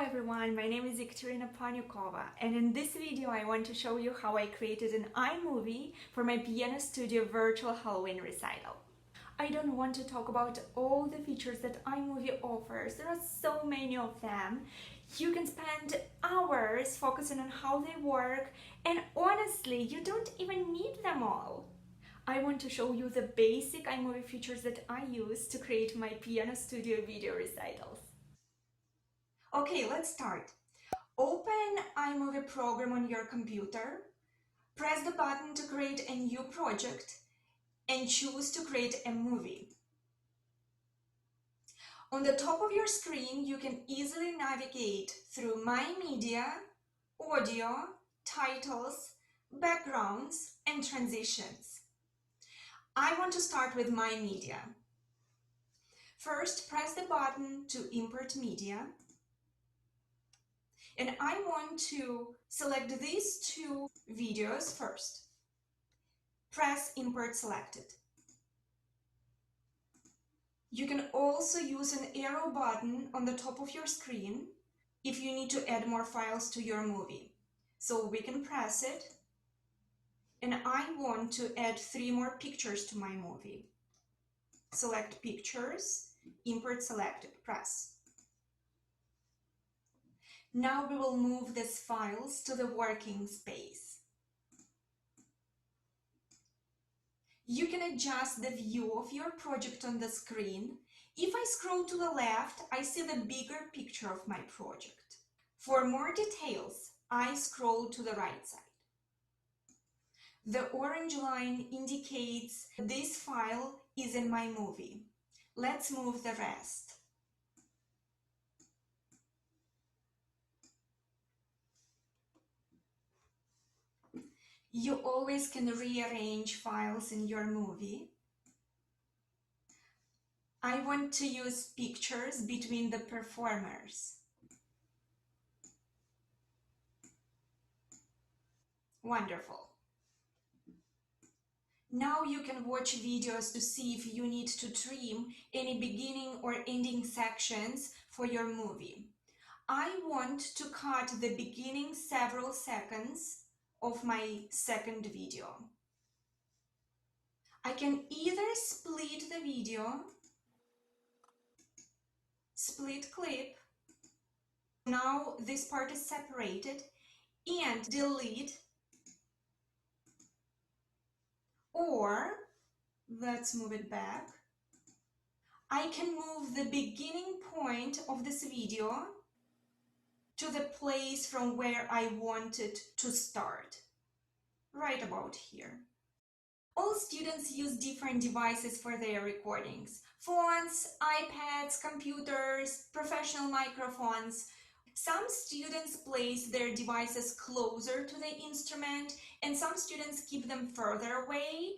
everyone, my name is Ekaterina Panyukova, and in this video I want to show you how I created an iMovie for my piano studio virtual Halloween recital. I don't want to talk about all the features that iMovie offers. There are so many of them. You can spend hours focusing on how they work, and honestly, you don't even need them all. I want to show you the basic iMovie features that I use to create my piano studio video recitals. Okay, let's start. Open iMovie program on your computer, press the button to create a new project, and choose to create a movie. On the top of your screen, you can easily navigate through My Media, Audio, Titles, Backgrounds, and Transitions. I want to start with My Media. First, press the button to import media. And I want to select these two videos first. Press Import Selected. You can also use an arrow button on the top of your screen if you need to add more files to your movie. So we can press it. And I want to add 3 more pictures to my movie. Select Pictures, Import Selected, press. Now we will move these files to the working space. You can adjust the view of your project on the screen. If I scroll to the left, I see the bigger picture of my project. For more details, I scroll to the right side. The orange line indicates this file is in my movie. Let's move the rest. You always can rearrange files in your movie. I want to use pictures between the performers. Wonderful. Now you can watch videos to see if you need to trim any beginning or ending sections for your movie. I want to cut the beginning several seconds of my second video. I can either split the video, split clip. Now this part is separated, and delete, or let's move it back. I can move the beginning point of this video to the place from where I wanted to start, right about here. All students use different devices for their recordings: phones, iPads, computers, professional microphones. Some students place their devices closer to the instrument, and some students keep them further away.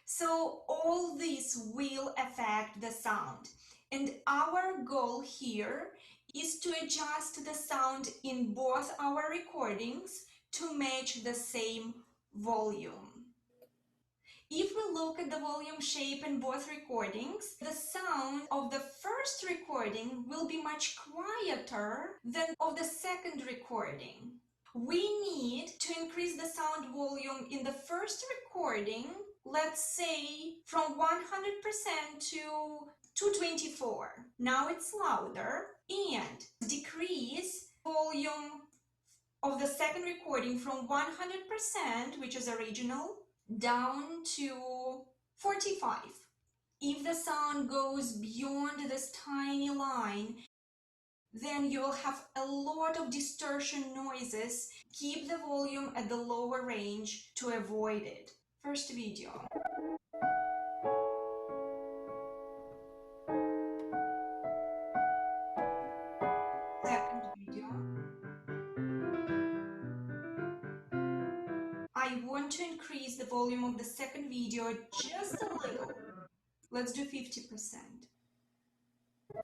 So all this will affect the sound. And our goal here is to adjust the sound in both our recordings to match the same volume. If we look at the volume shape in both recordings, the sound of the first recording will be much quieter than of the second recording. We need to increase the sound volume in the first recording, let's say from 100% to 224. Now it's louder, and decrease volume of the second recording from 100%, which is original, down to 45. If the sound goes beyond this tiny line, then you will have a lot of distortion noises. Keep the volume at the lower range to avoid it. First video. Second video. I want to increase the volume of the second video just a little. Let's do 50%.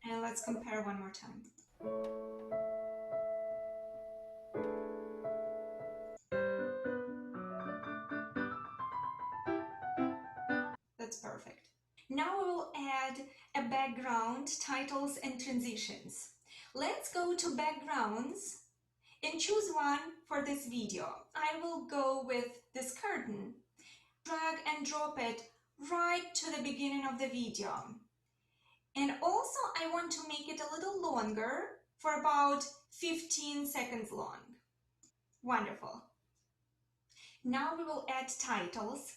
And let's compare one more time. That's perfect. Now we will add a background, titles, and transitions. Let's go to backgrounds and choose one for this video. I will go with this curtain. Drag and drop it right to the beginning of the video. And also I want to make it a little longer, for about 15 seconds long. Wonderful. Now we will add titles.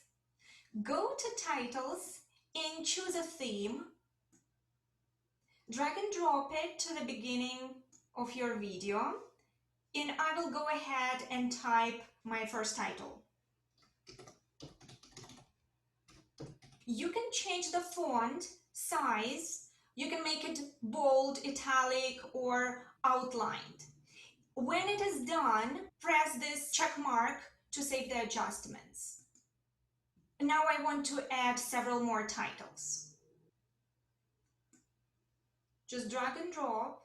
Go to titles and choose a theme. Drag and drop it to the beginning of your video. And I will go ahead and type my first title. You can change the font size. You can make it bold, italic, or outlined. When it is done, press this check mark to save the adjustments. Now I want to add several more titles. Just drag and drop,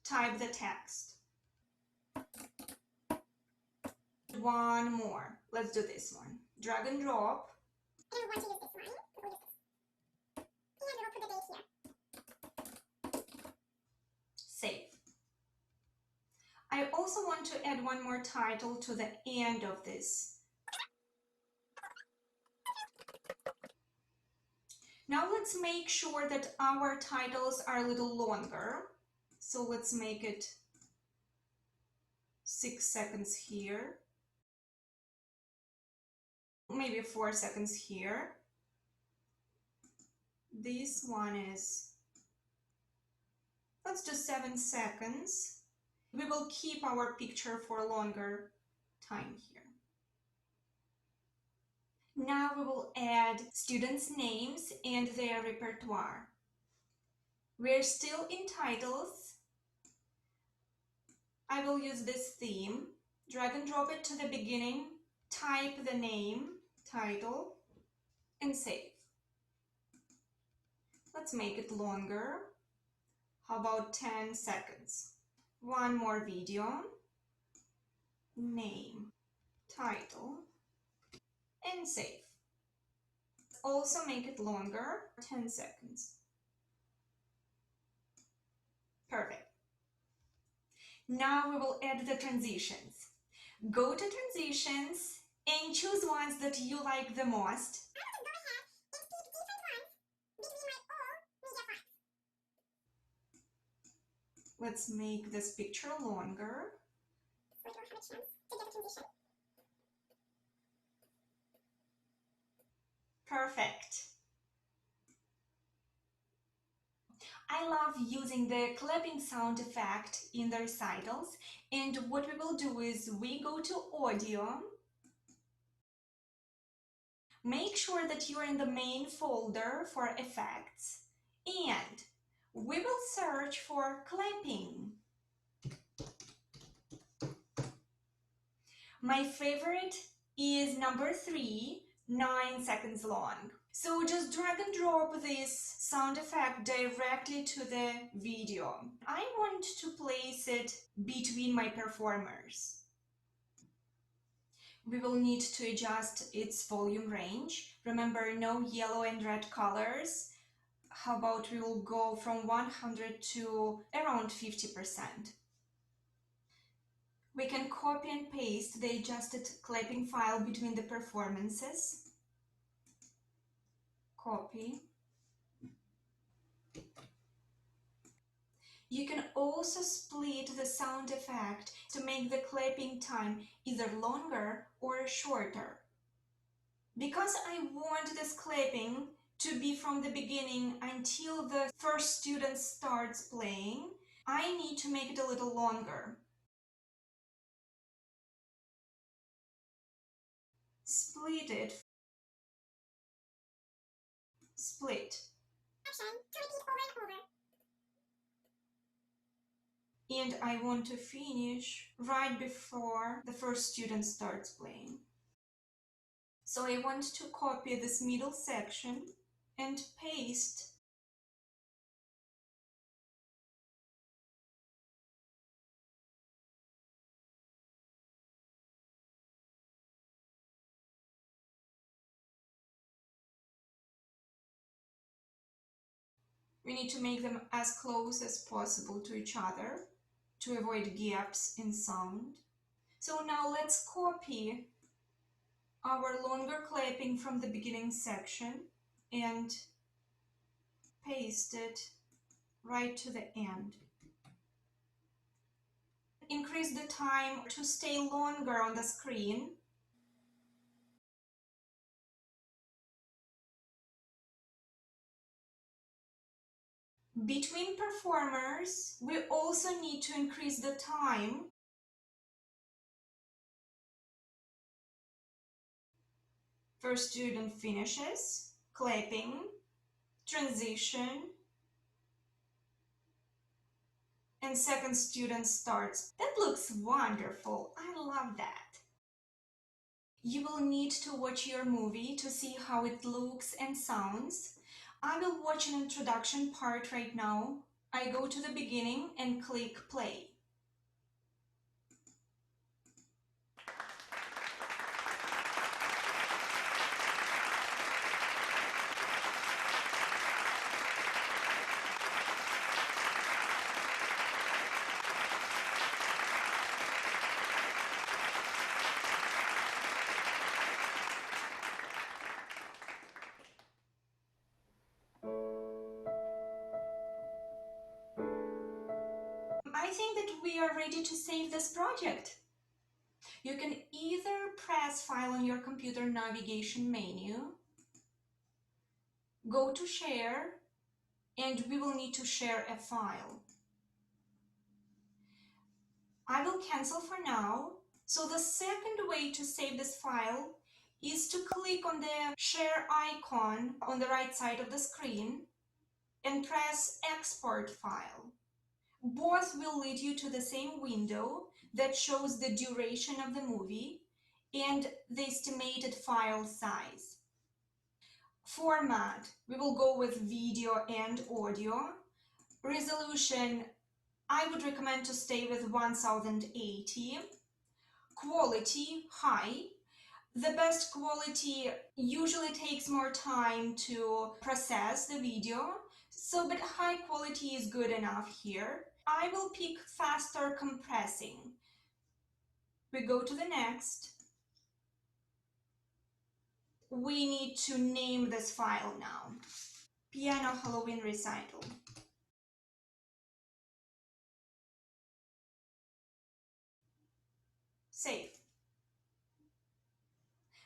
type the text. One more. Let's do this one. Drag and drop. And we want to use this one. We'll use this. And we'll put the date here. Save. I also want to add one more title to the end of this. Now let's make sure that our titles are a little longer. So let's make it 6 seconds here. Maybe 4 seconds here. This one is, let's do 7 seconds. We will keep our picture for a longer time here. Now we will add students' names and their repertoire. We're still in titles. I will use this theme. Drag and drop it to the beginning, type the name, title, and save. Let's make it longer. How about 10 seconds? One more video. Name, title, and save. Also make it longer, 10 seconds. Perfect. Now we will add the transitions. Go to transitions and choose ones that you like the most. Let's make this picture longer. So I don't have a chance to get a transition. Perfect. I love using the clapping sound effect in the recitals, and what we will do is we go to audio. Make sure that you're in the main folder for effects, and we will search for clapping. My favorite is number 3, 9 seconds long. So just drag and drop this sound effect directly to the video. I want to place it between my performers. We will need to adjust its volume range. Remember, no yellow and red colors. How about we will go from 100 to around 50%. We can copy and paste the adjusted clapping file between the performances. Copy. You can also split the sound effect to make the clapping time either longer or shorter. Because I want this clapping to be from the beginning until the first student starts playing, I need to make it a little longer. Split it. Split. Action to repeat over and over. And I want to finish right before the first student starts playing. So I want to copy this middle section and paste. We need to make them as close as possible to each other to avoid gaps in sound. So now let's copy our longer clipping from the beginning section and paste it right to the end. Increase the time to stay longer on the screen. Between performers, we also need to increase the time. First student finishes, clapping, transition, and second student starts. That looks wonderful. I love that. You will need to watch your movie to see how it looks and sounds. I will watch an introduction part right now. I go to the beginning and click play. I think that we are ready to save this project. You can either press File on your computer navigation menu, go to Share, and we will need to share a file. I will cancel for now. So the second way to save this file is to click on the Share icon on the right side of the screen and press Export File. Both will lead you to the same window that shows the duration of the movie and the estimated file size. Format, we will go with video and audio. Resolution, I would recommend to stay with 1080. Quality, high. The best quality usually takes more time to process the video, but high quality is good enough here. I will pick faster compressing. We go to the next. We need to name this file now. Piano Halloween Recital. Save.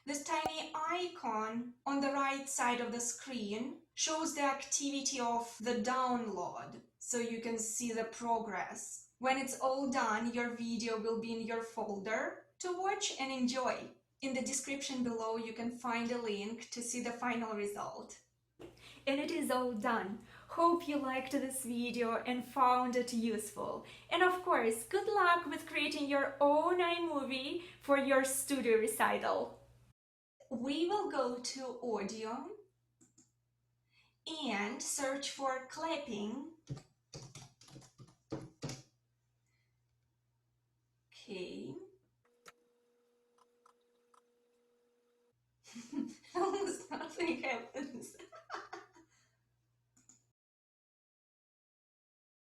This tiny icon on the right side of the screen shows the activity of the download, so you can see the progress. When it's all done, your video will be in your folder to watch and enjoy. In the description below, you can find a link to see the final result. And it is all done. Hope you liked this video and found it useful. And of course, good luck with creating your own iMovie for your studio recital. We will go to audio and search for clapping